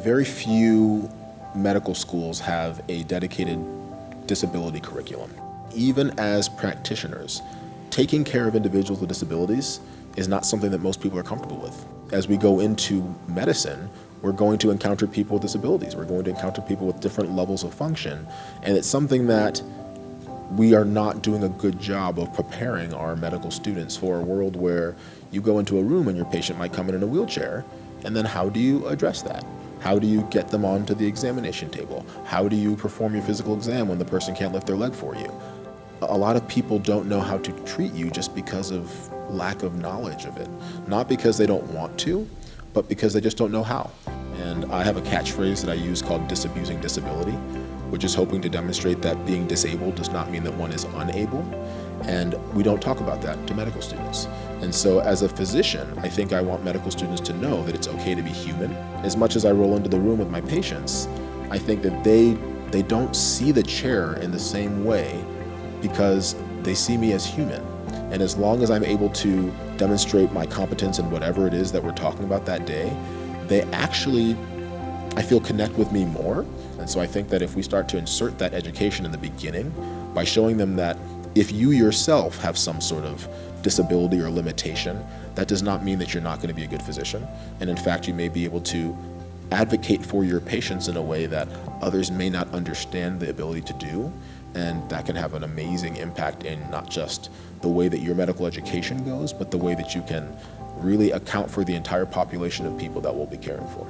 Very few medical schools have a dedicated disability curriculum. Even as practitioners, taking care of individuals with disabilities is not something that most people are comfortable with. As we go into medicine, we're going to encounter people with disabilities. We're going to encounter people with different levels of function, and it's something that we are not doing a good job of preparing our medical students for a world where you go into a room and your patient might come in a wheelchair, and then how do you address that? How do you get them onto the examination table? How do you perform your physical exam when the person can't lift their leg for you? A lot of people don't know how to treat you just because of lack of knowledge of it. Not because they don't want to, but because they just don't know how. And I have a catchphrase that I use called disabusing disability, which is hoping to demonstrate that being disabled does not mean that one is unable. And we don't talk about that to medical students. And so as a physician, I think I want medical students to know that it's okay to be human. As much as I roll into the room with my patients, I think that they don't see the chair in the same way because they see me as human. And as long as I'm able to demonstrate my competence in whatever it is that we're talking about that day, they actually, I feel, connect with me more. And so I think that if we start to insert that education in the beginning by showing them that if you yourself have some sort of disability or limitation, that does not mean that you're not going to be a good physician. And in fact, you may be able to advocate for your patients in a way that others may not understand the ability to do. And that can have an amazing impact in not just the way that your medical education goes, but the way that you can really account for the entire population of people that we'll be caring for.